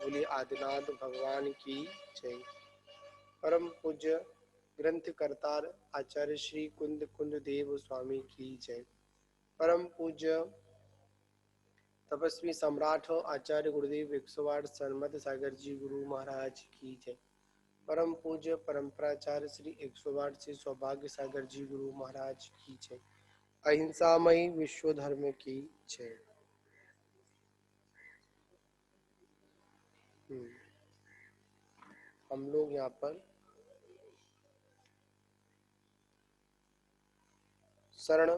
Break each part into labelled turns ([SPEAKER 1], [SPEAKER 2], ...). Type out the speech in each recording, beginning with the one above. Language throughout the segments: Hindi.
[SPEAKER 1] बोलिए आदिनाथ भगवान की जय। परम पूज्य ग्रंथ करतार आचार्य श्री कुंद कुंद देव स्वामी की जय। परम पूज्य तपस्वी सम्राट आचार्य गुरुदेव 108 सन्मत सागर जी गुरु महाराज की जय। परम पूज्य परंपराचार्य श्री 108 श्री सौभाग्य सागर जी गुरु महाराज की जय। अहिंसामयी विश्व धर्म की जय। हम लोग यहाँ पर शरण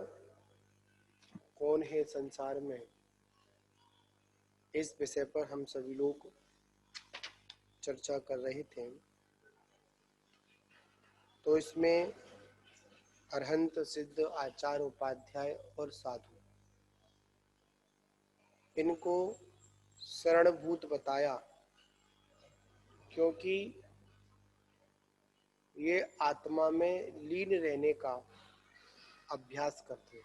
[SPEAKER 1] कौन है संसार में, इस विषय पर हम सभी लोग चर्चा कर रहे थे। तो इसमें अरहंत सिद्ध आचार्य उपाध्याय और साधु, इनको शरणभूत बताया, क्योंकि ये आत्मा में लीन रहने का अभ्यास करते हैं।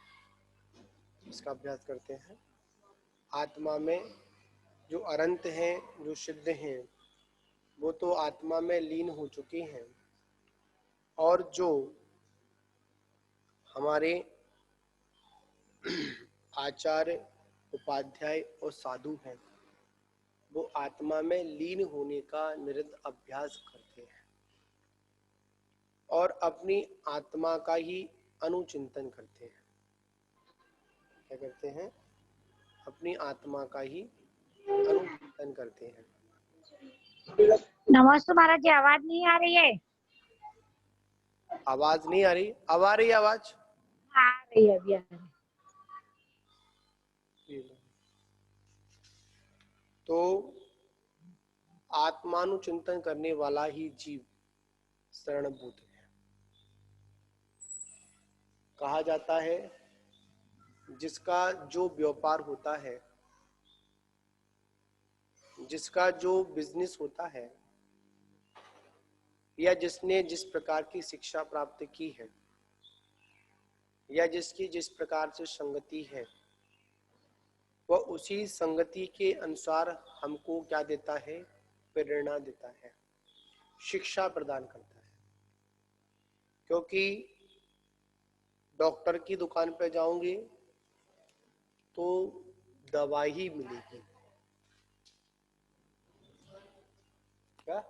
[SPEAKER 1] इसका अभ्यास करते हैं। आत्मा में जो अनंत हैं, जो सिद्ध हैं, वो तो आत्मा में लीन हो चुके हैं, और जो हमारे आचार्य उपाध्याय और साधु हैं, वो आत्मा में लीन होने का निरंतर अभ्यास करते हैं और अपनी आत्मा का ही अनुचिंतन करते हैं। क्या करते हैं? अपनी आत्मा का ही अनुचिंतन करते हैं।
[SPEAKER 2] नमस्ते महाराज जी, आवाज नहीं आ रही है?
[SPEAKER 1] आवाज नहीं आ रही? अब आ रही है आवाज?
[SPEAKER 2] आ रही है, अभी आ रही है।
[SPEAKER 1] तो आत्मानुचिंतन करने वाला ही जीव शरणभूत है। कहा जाता है जिसका जो व्यापार होता है, जिसका जो बिजनेस होता है, या जिसने जिस प्रकार की शिक्षा प्राप्त की है, या जिसकी जिस प्रकार से संगति है, वह उसी संगति के अनुसार हमको क्या देता है? प्रेरणा देता है, शिक्षा प्रदान करता है। क्योंकि डॉक्टर की दुकान पर जाओगे तो दवा ही मिलेगी। क्या?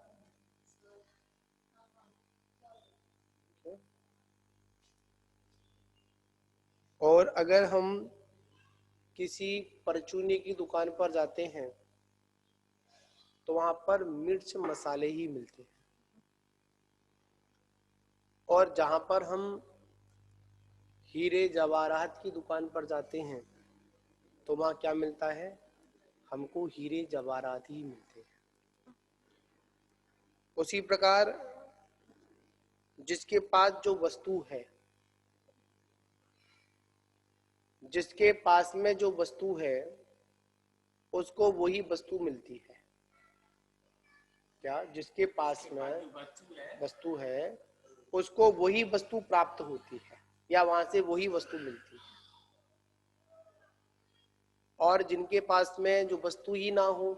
[SPEAKER 1] और अगर हम किसी परचूनी की दुकान पर जाते हैं तो वहां पर मिर्च मसाले ही मिलते हैं, और जहां पर हम हीरे जवाहरात की दुकान पर जाते हैं तो वहां क्या मिलता है? हमको हीरे जवाहरात ही मिलते हैं। उसी प्रकार जिसके पास जो वस्तु है, जिसके पास में जो वस्तु है, उसको वही वस्तु मिलती है। क्या? जिसके पास में वस्तु है, उसको वही वस्तु प्राप्त होती है, या वहां से वही वस्तु मिलती है। और जिनके पास में जो वस्तु ही ना हो,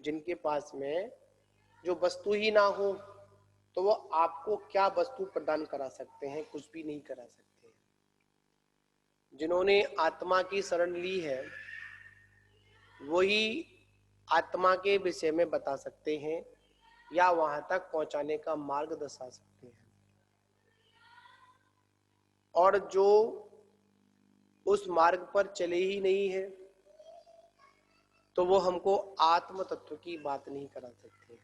[SPEAKER 1] जिनके पास में जो वस्तु ही ना हो, तो वो आपको क्या वस्तु प्रदान करा सकते हैं? कुछ भी नहीं करा सकते हैं। जिन्होंने आत्मा की शरण ली है, वही आत्मा के विषय में बता सकते हैं, या वहां तक पहुंचाने का मार्ग दर्शा सकते हैं। और जो उस मार्ग पर चले ही नहीं है, तो वो हमको आत्म तत्व की बात नहीं करा सकते।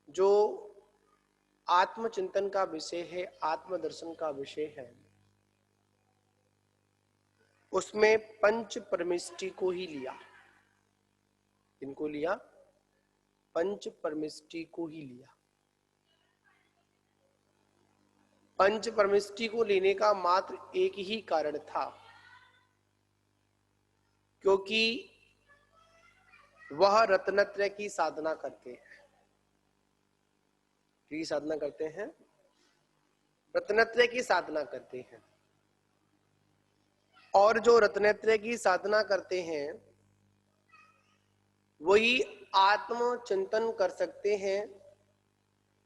[SPEAKER 1] जो आत्मचिंतन का विषय है, आत्मदर्शन का विषय है, उसमें पंच परमेष्टि को ही लिया। इनको लिया, पंच परमेष्टि को ही लिया। पंच परमेष्टि को लेने का मात्र एक ही कारण था, क्योंकि वह रत्नत्रय की साधना करते हैं। की साधना करते हैं? रत्नत्रय की साधना करते हैं। और जो रत्नत्रय की साधना करते हैं, वही आत्म चिंतन कर सकते हैं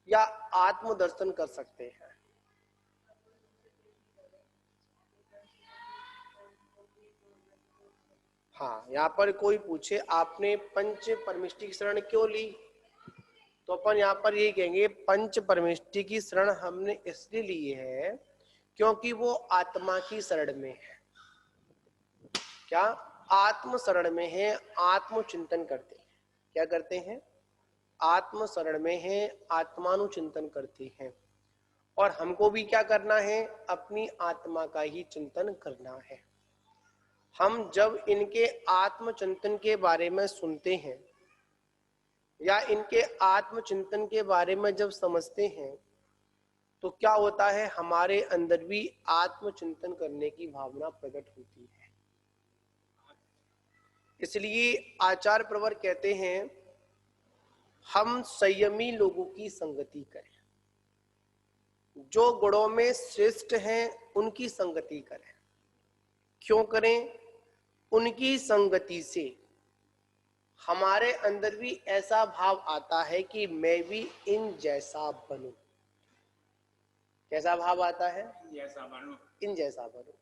[SPEAKER 1] या आत्म दर्शन कर सकते हैं। हाँ, यहाँ पर कोई पूछे आपने पंच परमिष्टि की शरण क्यों ली, तो अपन यहाँ पर ये कहेंगे पंच परमिष्टि की शरण हमने इसलिए ली है क्योंकि वो आत्मा की शरण में है। क्या? आत्म शरण में है, आत्म चिंतन करते हैं। क्या करते हैं? आत्म शरण में है, आत्मानुचिंतन करते हैं। और हमको भी क्या करना है? अपनी आत्मा का ही चिंतन करना है। हम जब इनके आत्मचिंतन के बारे में सुनते हैं या इनके आत्मचिंतन के बारे में जब समझते हैं तो क्या होता है? हमारे अंदर भी आत्मचिंतन करने की भावना प्रकट होती है। इसलिए आचार्य प्रवर कहते हैं हम संयमी लोगों की संगति करें, जो गुणों में श्रेष्ठ हैं उनकी संगति करें। क्यों करें? उनकी संगति से हमारे अंदर भी ऐसा भाव आता है कि मैं भी इन जैसा बनूं। कैसा भाव आता है? इन जैसा बनूं।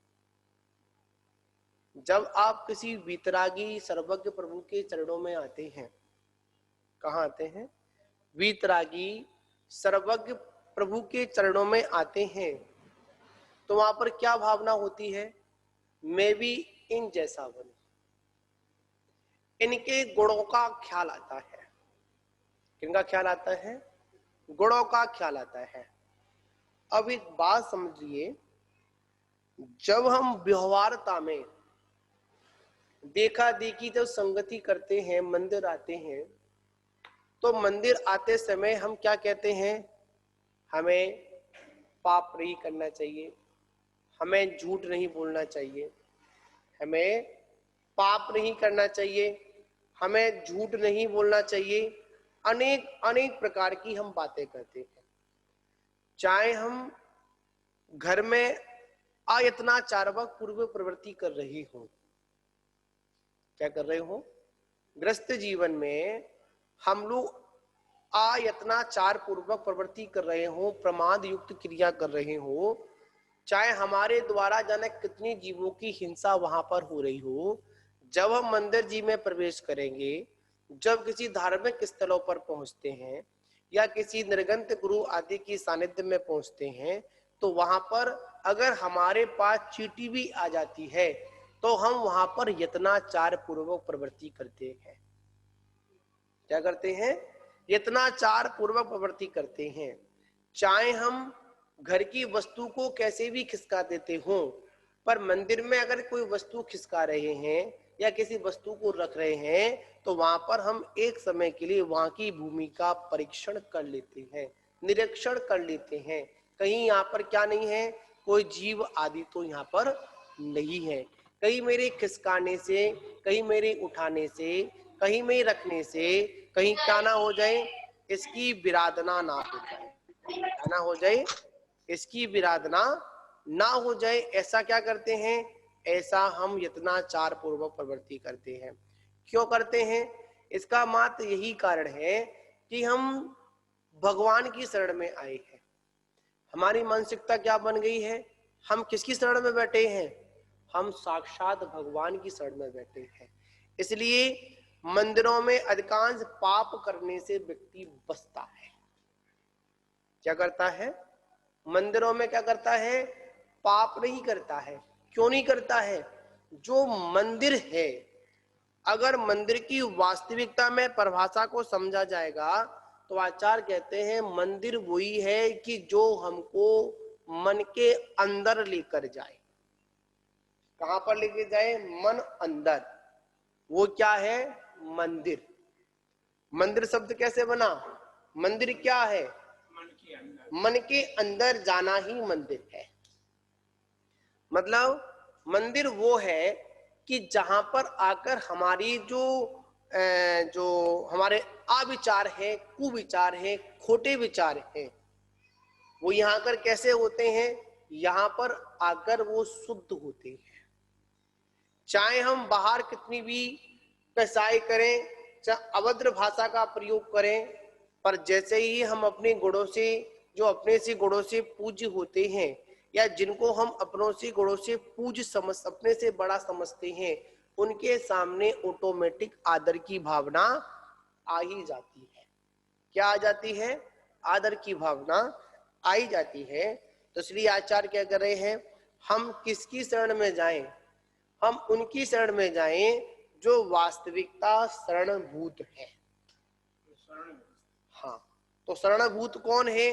[SPEAKER 1] जब आप किसी वीतरागी सर्वज्ञ प्रभु के चरणों में आते हैं, कहाँ आते हैं? वीतरागी सर्वज्ञ प्रभु के चरणों में आते हैं तो वहां पर क्या भावना होती है? मैं भी इन जैसा बनूं। इनके गुणों का ख्याल आता है। किनका ख्याल आता है? गुणों का ख्याल आता है। अब एक बात समझिए, जब हम व्यवहारता में देखा देखी जब संगति करते हैं, मंदिर आते हैं, तो मंदिर आते समय हम क्या कहते हैं? हमें पाप नहीं करना चाहिए, हमें झूठ नहीं बोलना चाहिए, हमें पाप नहीं करना चाहिए, हमें झूठ नहीं बोलना चाहिए। अनेक अनेक प्रकार की हम बातें करते हैं। चाहे हम घर में अयत्नाचारवक पूर्व प्रवृत्ति कर रही हो, क्या कर रहे हो? गृहस्थ जीवन में हम लोग अयत्नाचार पूर्वक प्रवृत्ति कर रहे हो, प्रमाद युक्त क्रिया कर रहे हो, चाहे हमारे द्वारा जाने कितनी जीवों की हिंसा वहां पर हो रही हो, जब हम मंदिर जी में प्रवेश करेंगे, जब किसी धार्मिक स्थलों पर पहुंचते हैं या किसी निर्गंत गुरु आदि की सानिध्य में पहुंचते हैं, तो वहां पर अगर हमारे पास चींटी भी आ जाती है तो हम वहां पर यत्नाचार पूर्वक प्रवृत्ति करते हैं। क्या करते हैं? यत्नाचार पूर्वक प्रवृत्ति करते हैं। चाहे हम घर की वस्तु को कैसे भी खिसका देते हो, पर मंदिर में अगर कोई वस्तु खिसका रहे हैं या किसी वस्तु को रख रहे हैं तो वहां पर हम एक समय के लिए वहां की भूमि का परीक्षण कर लेते हैं, निरीक्षण कर लेते हैं। कहीं यहाँ पर क्या नहीं है? कोई जीव आदि तो यहाँ पर नहीं है। कहीं मेरे खिसकाने से, कहीं मेरे उठाने से, कहीं में रखने से कहीं क्या ना हो जाए? इसकी विराधना ना हो जाए। क्या ना हो जाए? इसकी विराधना ना हो जाए। ऐसा क्या करते हैं? ऐसा हम यत्नाचार पूर्वक प्रवृत्ति करते हैं। क्यों करते हैं? इसका मात्र यही कारण है कि हम भगवान की शरण में आए हैं। हमारी मानसिकता क्या बन गई है? हम किसकी शरण में बैठे हैं? हम साक्षात भगवान की शरण में बैठे हैं। इसलिए मंदिरों में अधिकांश पाप करने से व्यक्ति बचता है। क्या करता है? मंदिरों में क्या करता है? पाप नहीं करता है। क्यों नहीं करता है? जो मंदिर है, अगर मंदिर की वास्तविकता में परिभाषा को समझा जाएगा तो आचार्य कहते हैं मंदिर वही है कि जो हमको मन के अंदर लेकर जाए। कहां पर लेके जाए? मन अंदर। वो क्या है? मंदिर। मंदिर शब्द कैसे बना? मंदिर क्या है? मन के अंदर जाना ही मंदिर है। मतलब मंदिर वो है कि जहां पर आकर हमारी जो हमारे अविचार है, कुविचार है, खोटे विचार है, वो यहाँ आकर कैसे होते हैं? यहाँ पर आकर वो शुद्ध होते हैं। चाहे हम बाहर कितनी भी कसाई करें, चाहे अभद्र भाषा का प्रयोग करें, पर जैसे ही हम अपने गुणों से, जो अपने से गुणों से पूज्य होते हैं या जिनको हम अपनों से गुणों से पूज्य समझ, अपने से बड़ा समझते हैं, उनके सामने ऑटोमेटिक आदर की भावना आ ही जाती है। क्या आ जाती है? आदर की भावना आ ही जाती है। तो इसलिए आचार्य क्या कर रहे हैं, हम किसकी शरण में जाएं? हम उनकी शरण में जाएं जो वास्तविकता शरणभूत है। हाँ, तो शरणभूत कौन है?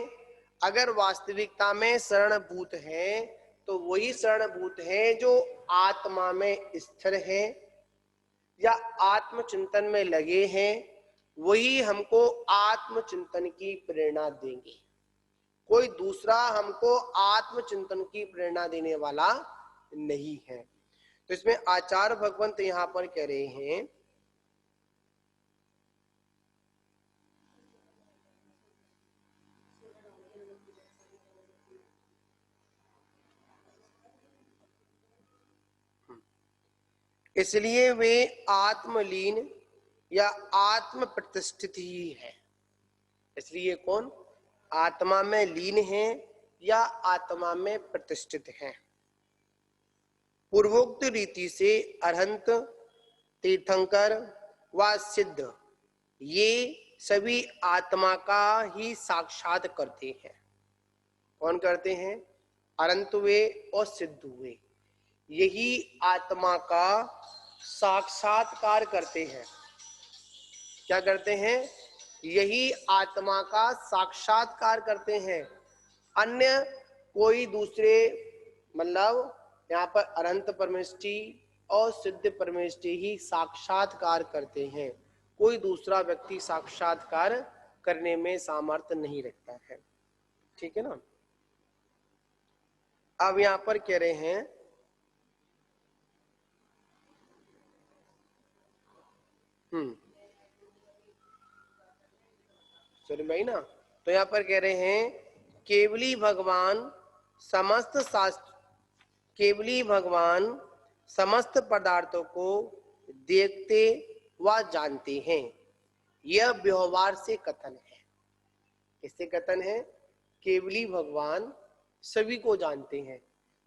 [SPEAKER 1] अगर वास्तविकता में शरणभूत है तो वही शरणभूत है जो आत्मा में स्थिर है या आत्मचिंतन में लगे हैं। वही हमको आत्मचिंतन की प्रेरणा देंगे। कोई दूसरा हमको आत्मचिंतन की प्रेरणा देने वाला नहीं है। तो इसमें आचार्य भगवंत यहां पर कह रहे हैं, इसलिए वे आत्मलीन या आत्म प्रतिष्ठित ही है। इसलिए कौन? आत्मा में लीन है या आत्मा में प्रतिष्ठित है। पूर्वोक्त रीति से अरहंत, तीर्थंकर व सिद्ध ये सभी आत्मा का ही साक्षात करते हैं। कौन करते हैं? अरंत हुए और सिद्ध हुए, यही आत्मा का साक्षात्कार करते हैं। क्या करते हैं? यही आत्मा का साक्षात्कार करते हैं। अन्य कोई दूसरे, मतलब यहाँ पर अनंत परमेष्टि और सिद्ध परमेष्टि ही साक्षात्कार करते हैं। कोई दूसरा व्यक्ति साक्षात्कार करने में सामर्थ्य नहीं रखता है। ठीक है ना? अब यहाँ पर कह रहे हैं, सुन भाई ना, तो यहाँ पर कह रहे हैं केवली भगवान समस्त शास्त्र, केवली भगवान समस्त पदार्थों को देखते व जानते हैं। यह व्यवहार से कथन है। किससे कथन है? केवली भगवान सभी को जानते हैं,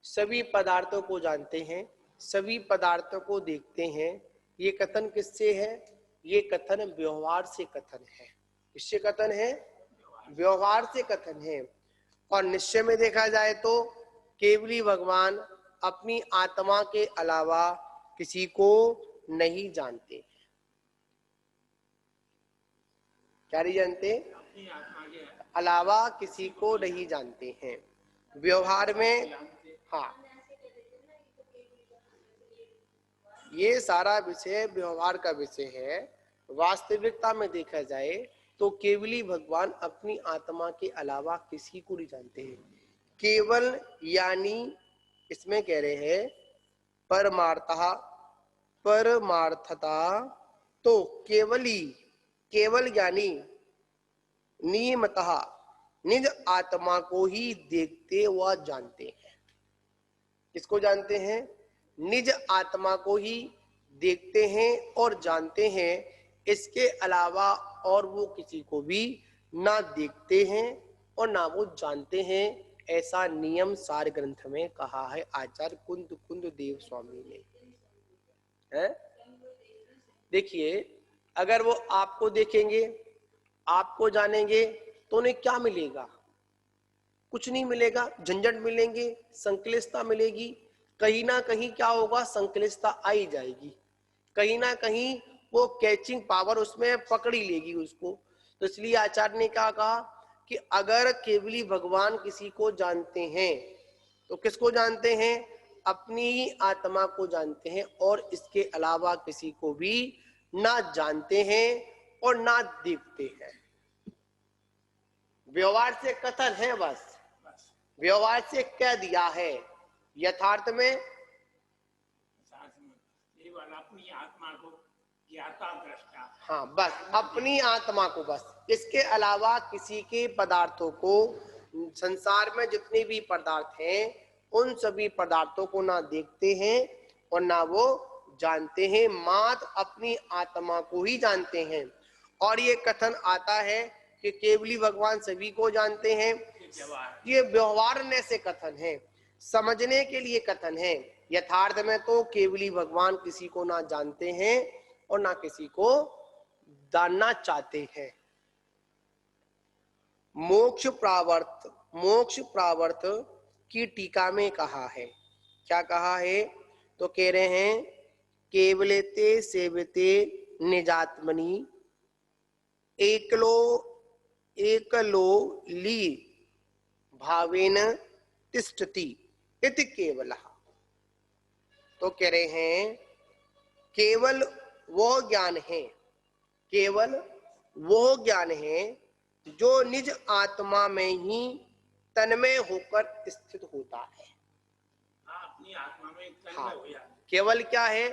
[SPEAKER 1] सभी पदार्थों को जानते हैं, सभी पदार्थों को देखते हैं। ये कथन किससे है? ये कथन व्यवहार से कथन है। किससे कथन है? व्यवहार से कथन है। और निश्चय में देखा जाए तो केवली भगवान अपनी आत्मा के अलावा किसी को नहीं जानते। क्या नहीं जानते? अलावा किसी को नहीं जानते हैं। व्यवहार में, हाँ, ये सारा विषय व्यवहार का विषय है। वास्तविकता में देखा जाए तो केवली भगवान अपनी आत्मा के अलावा किसी को नहीं जानते हैं। केवल यानी इसमें कह रहे हैं परमार्थता, परमार्थता तो केवली, केवल यानी नियमतः निज आत्मा को ही देखते व जानते हैं। किसको जानते हैं? निज आत्मा को ही देखते हैं और जानते हैं। इसके अलावा और वो किसी को भी ना देखते हैं और ना वो जानते हैं। ऐसा नियम सार ग्रंथ में कहा है आचार्य कुंद कुंद देव स्वामी ने। है? देखिए, अगर वो आपको देखेंगे, आपको जानेंगे, तो उन्हें क्या मिलेगा? कुछ नहीं मिलेगा। झंझट मिलेंगे, संक्लिष्टता मिलेगी। कहीं ना कहीं क्या होगा? संक्लिष्टता आई जाएगी। कहीं ना कहीं वो कैचिंग पावर उसमें पकड़ी लेगी उसको। तो इसलिए आचार्य ने क्या कहा कि अगर केवली भगवान किसी को जानते हैं तो किसको जानते हैं? अपनी ही आत्मा को जानते हैं और इसके अलावा किसी को भी ना जानते हैं और ना देखते हैं। व्यवहार से कथन है, बस व्यवहार से कह दिया है। यथार्थ में
[SPEAKER 3] अपनी आत्मा को ज्ञाता दृष्टा,
[SPEAKER 1] हाँ, बस अपनी आत्मा को, बस इसके अलावा किसी के पदार्थों को, संसार में जितने भी पदार्थ हैं उन सभी पदार्थों को ना देखते हैं और ना वो जानते हैं, मात्र अपनी आत्मा को ही जानते हैं। और ये कथन आता है कि केवली भगवान सभी को जानते हैं, ये व्यवहारने से कथन है, समझने के लिए कथन है। यथार्थ में तो केवली भगवान किसी को ना जानते हैं और ना किसी को जानना चाहते हैं। मोक्ष प्रावर्त की टीका में कहा है, क्या कहा है? तो कह रहे हैं केवलेते सेवते निजात्मनि एकलो ली भावेन तिष्ठति इति केवलः। तो कह रहे हैं केवल वो ज्ञान है, केवल वो ज्ञान है जो निज आत्मा में ही तन्मय होकर स्थित होता है।
[SPEAKER 3] अपनी आत्मा में तन्मय
[SPEAKER 1] हाँ,
[SPEAKER 3] हो जाता है।
[SPEAKER 1] केवल क्या है?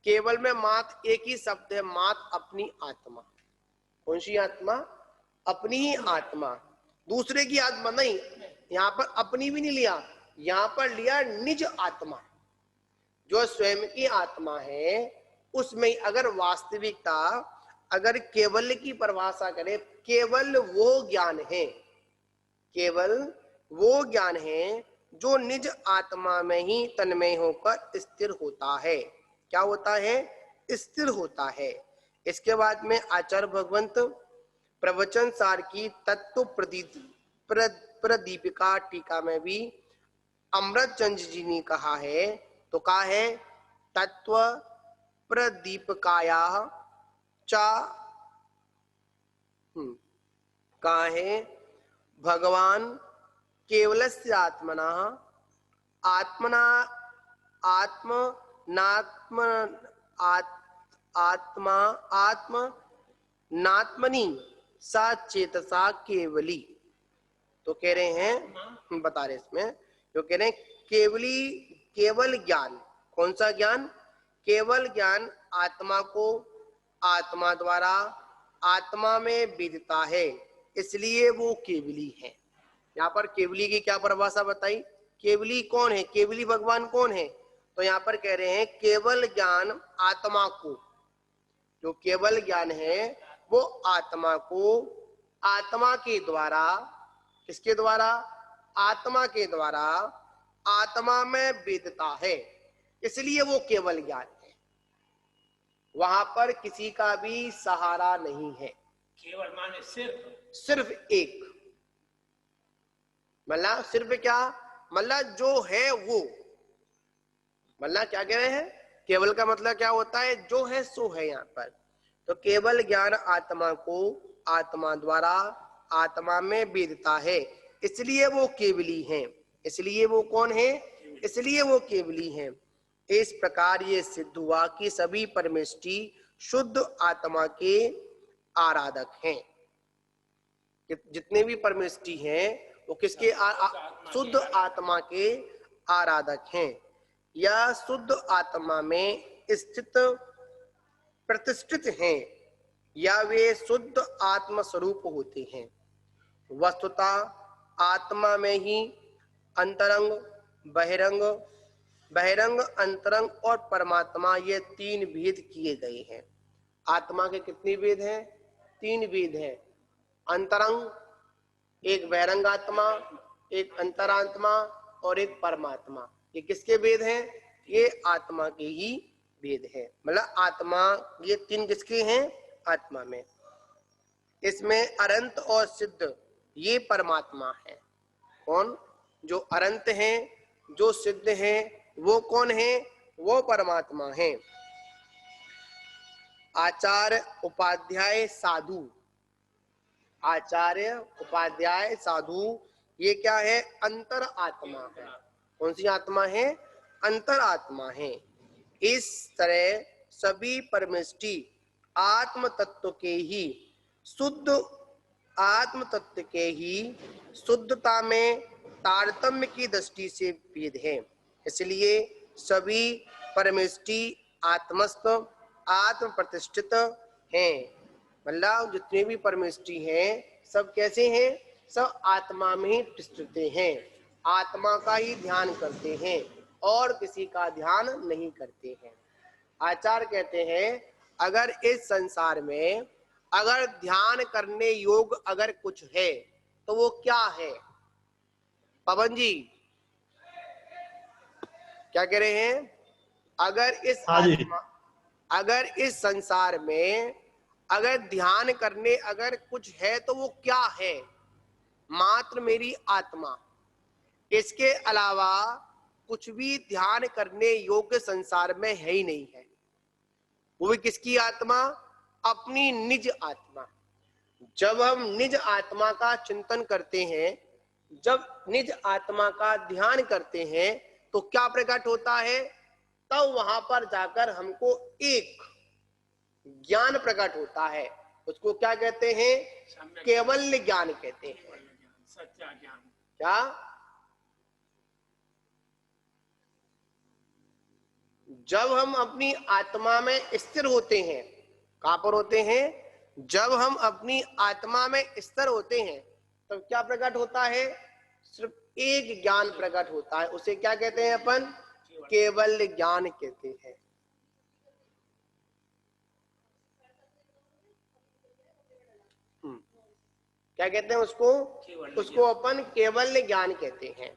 [SPEAKER 1] केवल में मात्र एक ही शब्द है, मात्र अपनी आत्मा। कौन सी आत्मा? अपनी ही आत्मा, दूसरे की आत्मा नहीं। यहाँ पर अपनी भी नहीं लिया, यहाँ पर लिया निज आत्मा। जो स्वयं की आत्मा है उसमें अगर वास्तविकता, अगर केवल की परिभाषा करें, केवल वो ज्ञान है, केवल वो ज्ञान है जो निज आत्मा में ही तन्मय होकर स्थिर होता है। क्या होता है? स्थिर होता है। इसके बाद में आचार्य भगवंत प्रवचन सार की तत्व प्रदीपिका टीका में भी अमृत चंद जी ने कहा है, तो कहा है तत्व प्रदीपकाया चा कहा है भगवान केवलस्य आत्मना आत्मना आत्मनात्म आत्मा आत्मनात्मनि सा चेतसा केवली। तो कह रहे हैं, हम बता रहे इसमें, जो कह रहे हैं केवली, केवल ज्ञान। कौन सा ज्ञान? केवल ज्ञान आत्मा को आत्मा द्वारा आत्मा में विदिता है, इसलिए वो केवली है। यहाँ पर केवली की क्या परिभाषा बताई? केवली कौन है? केवली भगवान कौन है? तो यहाँ पर कह रहे हैं केवल ज्ञान आत्मा को, जो केवल ज्ञान है वो आत्मा को आत्मा के द्वारा, किसके द्वारा? आत्मा के द्वारा आत्मा में वेदता है, इसलिए वो केवल ज्ञान है। वहां पर किसी का भी सहारा नहीं है।
[SPEAKER 3] केवल माने
[SPEAKER 1] सिर्फ एक, मतलब सिर्फ क्या? मतलब जो है वो, मतलब क्या कह रहे हैं? केवल का मतलब क्या होता है? जो है सो है। यहाँ पर तो केवल ज्ञान आत्मा को आत्मा द्वारा आत्मा में वेदता है, इसलिए वो केवली हैं। इसलिए वो कौन है? इसलिए वो केवली हैं। इस प्रकार ये सिद्ध हुआ कि सभी परमेष्टि शुद्ध आत्मा के आराधक हैं। जितने भी परमेष्टि हैं वो किसके? शुद्ध आत्मा के आराधक हैं, या शुद्ध आत्मा में स्थित प्रतिष्ठित हैं, या वे शुद्ध आत्म स्वरूप होते हैं। वस्तुतः आत्मा में ही अंतरंग, बहिरंग, बहिरंग, अंतरंग और परमात्मा, ये तीन भेद किए गए हैं। आत्मा के कितने भेद हैं? तीन भेद हैं। अंतरंग एक बहिरंग आत्मा, एक अंतरात्मा और एक परमात्मा। ये किसके भेद हैं? ये आत्मा के ही भेद है। मतलब आत्मा, ये तीन किसके हैं? आत्मा में। इसमें अनंत और सिद्ध ये परमात्मा है। कौन? जो अनंत हैं, जो सिद्ध हैं, वो कौन है? वो परमात्मा है। आचार्य उपाध्याय साधु, आचार्य उपाध्याय साधु, ये क्या है? अंतर आत्मा है। कौन सी आत्मा है? अंतर आत्मा है। इस तरह सभी परमेष्टि आत्म तत्व के ही शुद्ध, आत्म तत्व के ही शुद्धता में तारतम्य की दृष्टि से भेद है। इसलिए सभी परमेष्टि आत्मस्थ, आत्म प्रतिष्ठित हैं। मतलब जितने भी परमेष्टि हैं सब कैसे हैं? सब आत्मा में ही प्रतिष्ठित हैं, आत्मा का ही ध्यान करते हैं और किसी का ध्यान नहीं करते हैं। आचार्य कहते हैं अगर इस संसार में अगर ध्यान करने योग्य अगर कुछ है तो वो क्या है? पवन जी क्या कह रहे हैं? अगर इस संसार में अगर ध्यान करने अगर कुछ है तो वो क्या है? मात्र मेरी आत्मा। इसके अलावा कुछ भी ध्यान करने योग्य संसार में है ही नहीं है। वो भी किसकी आत्मा? अपनी निज आत्मा। जब हम निज आत्मा का चिंतन करते हैं, जब निज आत्मा का ध्यान करते हैं तो क्या प्रकट होता है? तब वहां पर जाकर हमको एक ज्ञान प्रकट होता है। उसको क्या कहते हैं? केवल ज्ञान कहते हैं।
[SPEAKER 3] सच्चा ज्ञान।
[SPEAKER 1] क्या? जब हम अपनी आत्मा में स्थिर होते हैं, कहां पर होते हैं? जब हम अपनी आत्मा में स्थिर होते हैं तब तो क्या प्रकट होता है? सिर्फ एक ज्ञान प्रकट होता है। उसे क्या कहते हैं अपन? केवल ज्ञान कहते हैं। क्या कहते हैं उसको? उसको अपन केवल ज्ञान कहते हैं।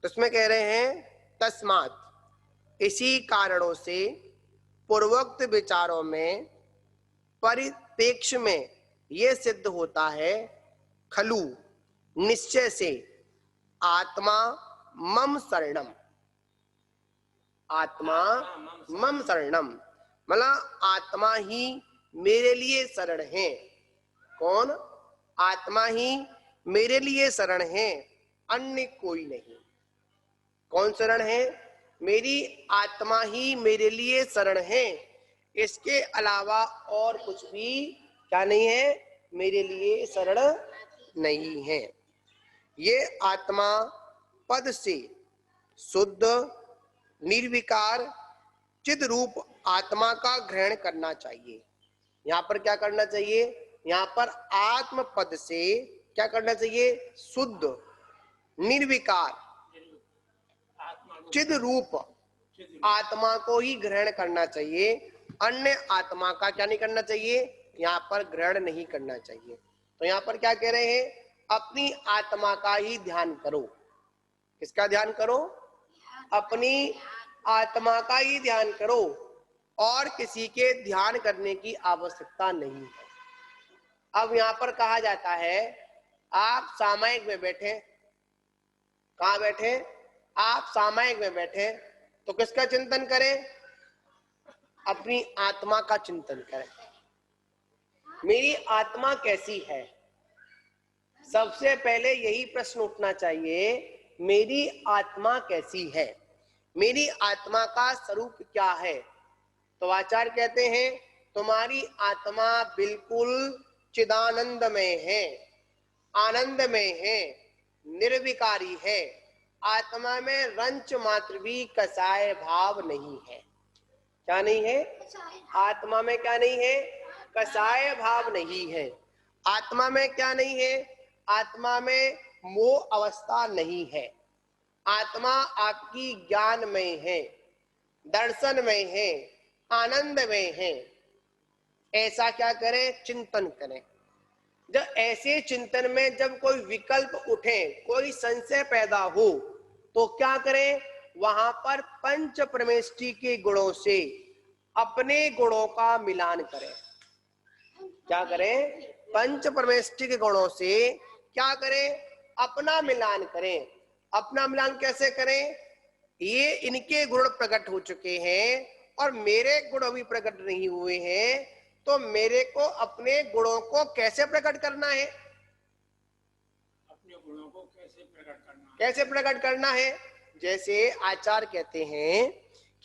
[SPEAKER 1] उसमें कह रहे हैं तस्मात् इसी कारणों से पूर्वोक्त विचारों में परिप्रेक्ष्य में यह सिद्ध होता है खलु निश्चय से आत्मा मम शरणम। आत्मा मम शरणम मतलब आत्मा ही मेरे लिए शरण है। कौन? आत्मा ही मेरे लिए शरण है, अन्य कोई नहीं। कौन शरण है? मेरी आत्मा ही मेरे लिए शरण है। इसके अलावा और कुछ भी क्या नहीं है? मेरे लिए शरण नहीं है। ये आत्मा पद से शुद्ध निर्विकार चिद रूप आत्मा का ग्रहण करना चाहिए। यहाँ पर क्या करना चाहिए? यहाँ पर आत्म पद से क्या करना चाहिए? शुद्ध निर्विकार चिद रूप आत्मा को ही ग्रहण करना चाहिए। अन्य आत्मा का क्या नहीं करना चाहिए? यहाँ पर ग्रहण नहीं करना चाहिए। तो यहाँ पर क्या कह रहे हैं? अपनी आत्मा का ही ध्यान करो। किसका ध्यान करो? अपनी आत्मा का ही ध्यान करो और किसी के ध्यान करने की आवश्यकता नहीं है। अब यहाँ पर कहा जाता है आप सामायिक में बैठे, कहाँ बैठे? आप सामायिक में बैठे तो किसका चिंतन करें? अपनी आत्मा का चिंतन करें। मेरी आत्मा कैसी है? सबसे पहले यही प्रश्न उठना चाहिए, मेरी आत्मा कैसी है? मेरी आत्मा का स्वरूप क्या है? तो आचार्य कहते हैं तुम्हारी आत्मा बिल्कुल चिदानंद में है, आनंद में है, निर्विकारी है। आत्मा में रंच मात्र भी कसाय भाव नहीं है। क्या नहीं है? आत्मा में क्या नहीं है? कसाय भाव नहीं है। आत्मा में क्या नहीं है? आत्मा में मोह अवस्था नहीं है। आत्मा आपकी ज्ञान में है, दर्शन में है, आनंद में है। ऐसा क्या करें? चिंतन करें। जब ऐसे चिंतन में जब कोई विकल्प उठे, कोई संशय पैदा हो तो क्या करें? वहां पर पंच परमेष्टि के गुणों से अपने गुणों का मिलान करें। क्या करें? पंच परमेष्टि के गुणों से क्या करें? अपना मिलान करें। अपना मिलान कैसे करें? ये इनके गुण प्रकट हो चुके हैं और मेरे गुण अभी प्रकट नहीं हुए हैं, तो मेरे को अपने गुणों को कैसे प्रकट करना है?
[SPEAKER 3] अपने गुणों को कैसे प्रकट करना है?
[SPEAKER 1] कैसे प्रकट करना है? जैसे आचार्य कहते हैं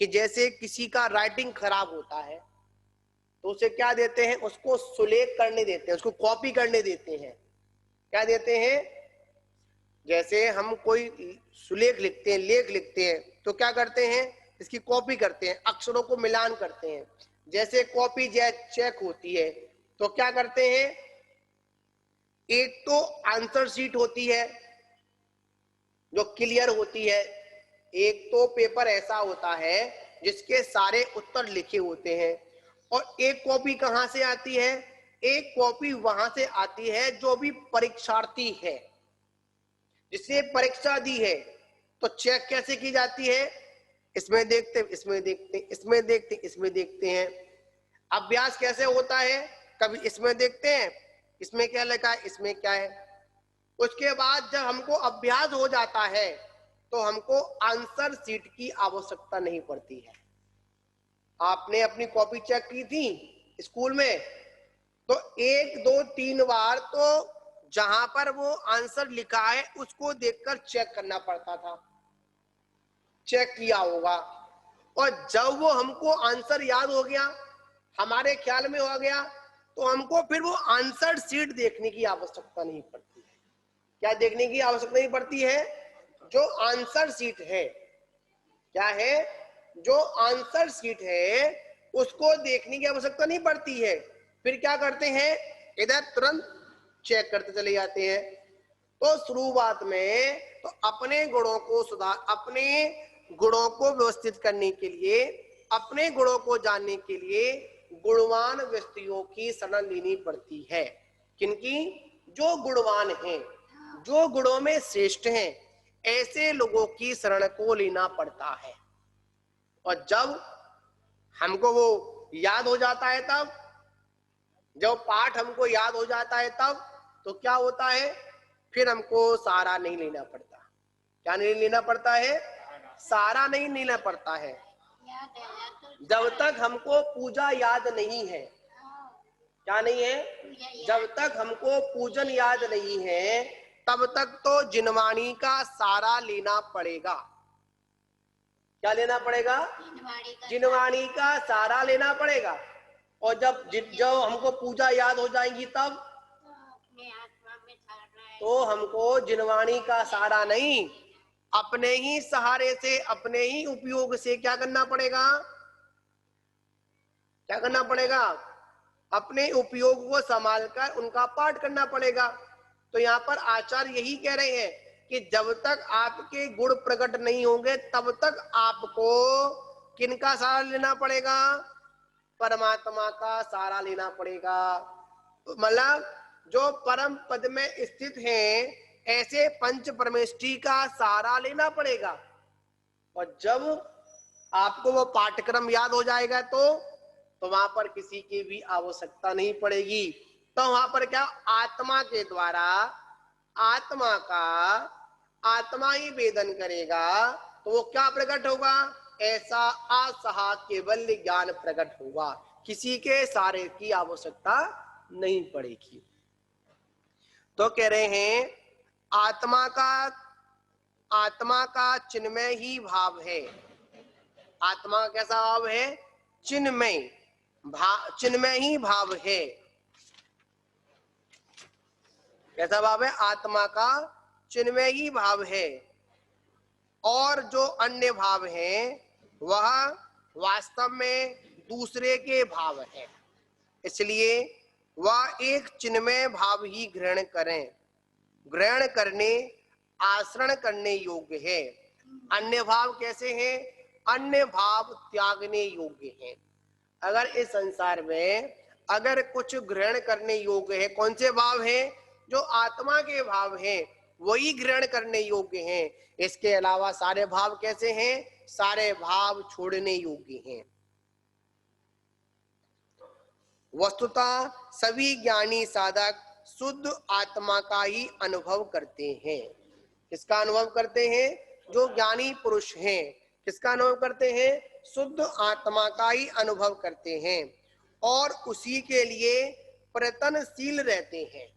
[SPEAKER 1] कि जैसे किसी का राइटिंग खराब होता है तो उसे क्या देते हैं? उसको सुलेख करने देते हैं, उसको कॉपी करने देते हैं। क्या देते हैं? जैसे हम कोई सुलेख लिखते हैं, लेख लिखते हैं तो क्या करते हैं? इसकी कॉपी करते हैं, अक्षरों को मिलान करते हैं। जैसे कॉपी चेक होती है तो क्या करते हैं? एक तो आंसर शीट होती है जो क्लियर होती है, एक तो पेपर ऐसा होता है जिसके सारे उत्तर लिखे होते हैं, और एक कॉपी कहां से आती है? एक कॉपी वहां से आती है जो भी परीक्षार्थी है, जिसने परीक्षा दी है। तो चेक कैसे की जाती है? इसमें देखते, इसमें देखते, इसमें देखते, इसमें देखते हैं। अभ्यास कैसे होता है? कभी इसमें देखते हैं, इसमें क्या लिखा है, इसमें क्या है। उसके बाद जब हमको अभ्यास हो जाता है तो हमको आंसर शीट की आवश्यकता नहीं पड़ती है। आपने अपनी कॉपी चेक की थी स्कूल में, तो 1 2 3 बार तो जहां पर वो आंसर लिखा है उसको देखकर चेक करना पड़ता था, चेक किया होगा। और जब वो हमको आंसर याद हो गया, हमारे ख्याल में हो गया, तो हमको फिर वो आंसर शीट देखने की आवश्यकता नहीं पड़ती है। क्या देखने की आवश्यकता नहीं पड़ती है? जो आंसर शीट है, क्या है? जो आंसर शीट है उसको देखने की आवश्यकता नहीं पड़ती है। फिर क्या करते हैं? इधर तुरंत चेक करते चले जाते हैं। तो शुरुआत में तो अपने गुणों को सुधार, अपने गुणों को व्यवस्थित करने के लिए, अपने गुणों को जानने के लिए गुणवान व्यक्तियों की शरण लेनी पड़ती है। किनकी? जो गुणवान हैं, जो गुणों में श्रेष्ठ हैं, ऐसे लोगों की शरण को लेना पड़ता है। और जब हमको वो याद हो जाता है, तब जब पाठ हमको याद हो जाता है तब तो क्या होता है? फिर हमको सहारा नहीं लेना पड़ता। क्या नहीं लेना पड़ता है? सहारा नहीं लेना पड़ता है। जब तक हमको पूजा याद नहीं है, क्या नहीं है? जब तक हमको पूजन याद नहीं है तब तक तो जिनवाणी का सहारा लेना पड़ेगा। क्या लेना पड़ेगा? जिनवाणी का सहारा लेना पड़ेगा। और जब हमको पूजा याद हो जाएगी तब तो हमको जिनवाणी का सहारा नहीं, अपने ही सहारे से, अपने ही उपयोग से क्या करना पड़ेगा? क्या करना पड़ेगा? अपने उपयोग को संभालकर उनका पाठ करना पड़ेगा। तो यहाँ पर आचार्य यही कह रहे हैं कि जब तक आपके गुण प्रकट नहीं होंगे तब तक आपको किनका सहारा लेना पड़ेगा? परमात्मा का सहारा लेना पड़ेगा। मतलब जो परम पद में स्थित हैं, ऐसे पंच परमेष्ठी का सहारा लेना पड़ेगा। और जब आपको वो पाठ्यक्रम याद हो जाएगा तो वहां पर किसी की भी आवश्यकता नहीं पड़ेगी। तो वहां पर क्या? आत्मा के द्वारा आत्मा का आत्मा ही वेदन करेगा। तो वो क्या प्रकट होगा? ऐसा असहा केवल ज्ञान प्रकट होगा, किसी के सहारे की आवश्यकता नहीं पड़ेगी। तो कह रहे हैं आत्मा का चिन्मय ही भाव है। आत्मा का कैसा भाव है? चिन्मय ही भाव है। कैसा भाव है? आत्मा का चिन्मय ही भाव है। और जो अन्य भाव हैं वह वास्तव में दूसरे के भाव है, इसलिए वह एक चिन्मय भाव ही ग्रहण करें, ग्रहण करने, आचरण करने योग्य है। अन्य भाव कैसे हैं? अन्य भाव त्यागने योग्य हैं। अगर इस संसार में अगर कुछ ग्रहण करने योग्य है, कौन से भाव हैं? जो आत्मा के भाव हैं वही ग्रहण करने योग्य हैं। इसके अलावा सारे भाव कैसे हैं? सारे भाव छोड़ने योग्य हैं। वस्तुतः सभी ज्ञानी साधक शुद्ध आत्मा का ही अनुभव करते हैं। किसका अनुभव करते हैं? जो ज्ञानी पुरुष हैं। किसका अनुभव करते हैं? शुद्ध आत्मा का ही अनुभव करते हैं और उसी के लिए प्रयत्नशील रहते हैं।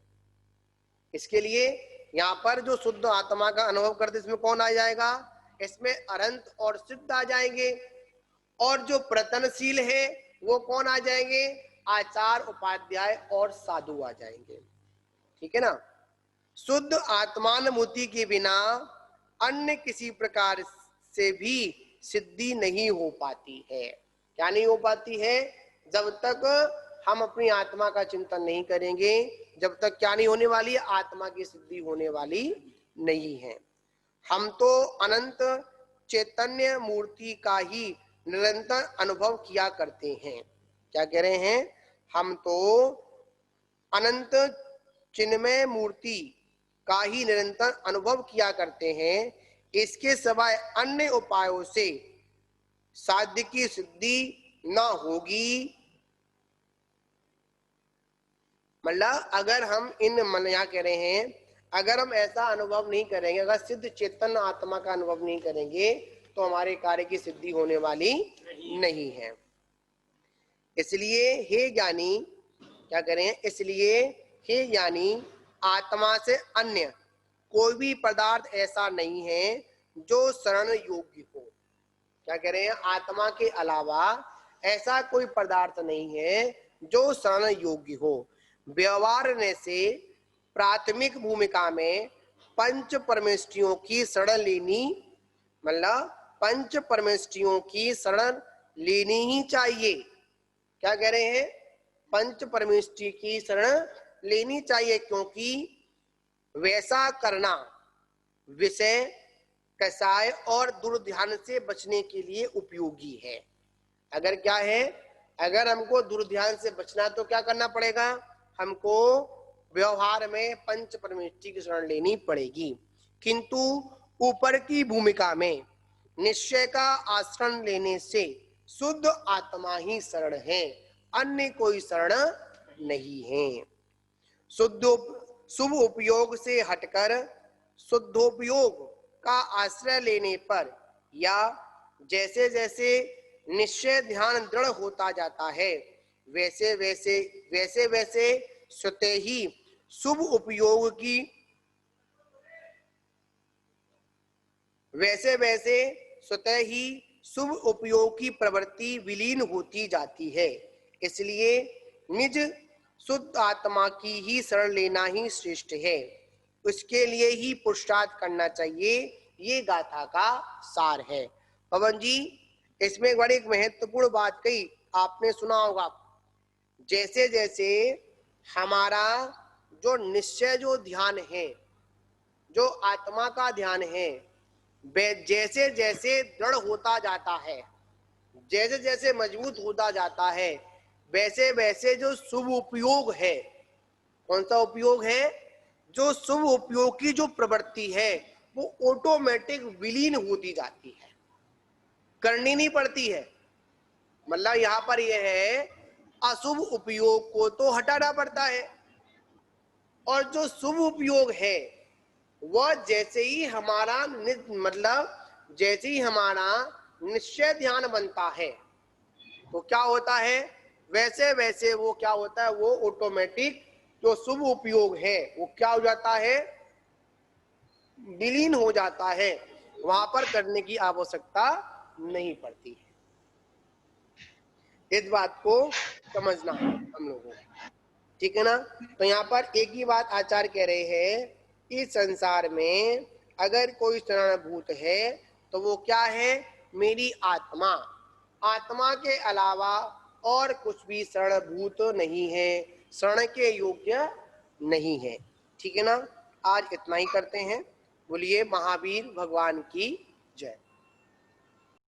[SPEAKER 1] इसके लिए यहाँ पर जो शुद्ध आत्मा का अनुभव करते, इसमें कौन आ जाएगा? इसमें अनंत और सिद्ध आ जाएंगे। और जो प्रयत्नशील है वो कौन आ जाएंगे? आचार्य, उपाध्याय और साधु आ जाएंगे। ठीक है ना? शुद्ध आत्मानुभूति के बिना अन्य किसी प्रकार से भी सिद्धि नहीं हो पाती है। क्या नहीं हो पाती है? जब तक हम अपनी आत्मा का चिंतन नहीं करेंगे, जब तक क्या नहीं होने वाली? आत्मा की सिद्धि होने वाली नहीं है। हम तो अनंत चैतन्य मूर्ति का ही निरंतर अनुभव किया करते हैं। क्या कह रहे हैं? हम तो अनंत चिन्मय मूर्ति का ही निरंतर अनुभव किया करते हैं, इसके सिवाय अन्य उपायों से साध्य की सिद्धि न होगी। मतलब अगर हम यहाँ कह रहे हैं, अगर हम ऐसा अनुभव नहीं करेंगे, अगर सिद्ध चेतन आत्मा का अनुभव नहीं करेंगे, तो हमारे कार्य की सिद्धि होने वाली नहीं है। इसलिए हे ज्ञानी, क्या करें? इसलिए हे ज्ञानी, आत्मा से अन्य कोई भी पदार्थ ऐसा नहीं है जो शरण योग्य हो। क्या कह रहे हैं? आत्मा के अलावा ऐसा कोई पदार्थ नहीं है जो शरण योग्य हो। व्यवहार ने से प्राथमिक भूमिका में पंच परमेष्टियों की शरण लेनी, मतलब पंच परमेष्टियों की शरण लेनी ही चाहिए। क्या कह रहे हैं? पंच परमेष्टि की शरण लेनी चाहिए, क्योंकि वैसा करना विषय, कसाय और दुर्ध्यान से बचने के लिए उपयोगी है। अगर क्या है, अगर हमको दुर्ध्यान से बचना तो क्या करना पड़ेगा? हमको व्यवहार में पंच परमेष्टि की शरण लेनी पड़ेगी। किंतु ऊपर की भूमिका में निश्चय का आश्रय लेने से शुद्ध आत्मा ही शरण है, अन्य कोई शरण नहीं है। शुभ उपयोग से हटकर शुद्धोपयोग का आश्रय लेने पर या जैसे जैसे निश्चय ध्यान दृढ़ होता जाता है, वैसे वैसे स्वतः ही शुभ उपयोग की स्वतः ही शुभ उपयोग की प्रवृत्ति विलीन होती जाती है। इसलिए निज शुद्ध आत्मा की ही शरण लेना ही श्रेष्ठ है, उसके लिए ही पुरुषार्थ करना चाहिए। ये गाथा का सार है। पवन जी, इसमें एक बड़ी महत्वपूर्ण बात कही, आपने सुना होगा, जैसे जैसे हमारा जो निश्चय जो ध्यान है, जो आत्मा का ध्यान है, जैसे जैसे दृढ़ होता जाता है, जैसे जैसे मजबूत होता जाता है, वैसे वैसे जो शुभ उपयोग है, कौन सा उपयोग है? जो शुभ उपयोग की जो प्रवृत्ति है वो ऑटोमेटिक विलीन होती जाती है, करनी नहीं पड़ती है। मतलब यहाँ पर यह है, अशुभ उपयोग को तो हटाना पड़ता है, और जो शुभ उपयोग है वह जैसे ही हमारा मतलब जैसे ही हमारा निश्चय ध्यान बनता है तो क्या होता है, वैसे वैसे वो क्या होता है, वो ऑटोमेटिक जो शुभ उपयोग है वो क्या हो जाता है, विलीन हो जाता है, वहां पर करने की आवश्यकता नहीं पड़ती है। इस बात को समझना है हम लोगों को, ठीक है ना? तो यहाँ पर एक ही बात आचार्य कह रहे हैं, इस संसार में अगर कोई शरणभूत है तो वो क्या है? मेरी आत्मा। आत्मा के अलावा और कुछ भी शरणभूत नहीं है, शरण के योग्य नहीं है। ठीक है ना? आज इतना ही करते हैं। बोलिए महावीर भगवान की जय।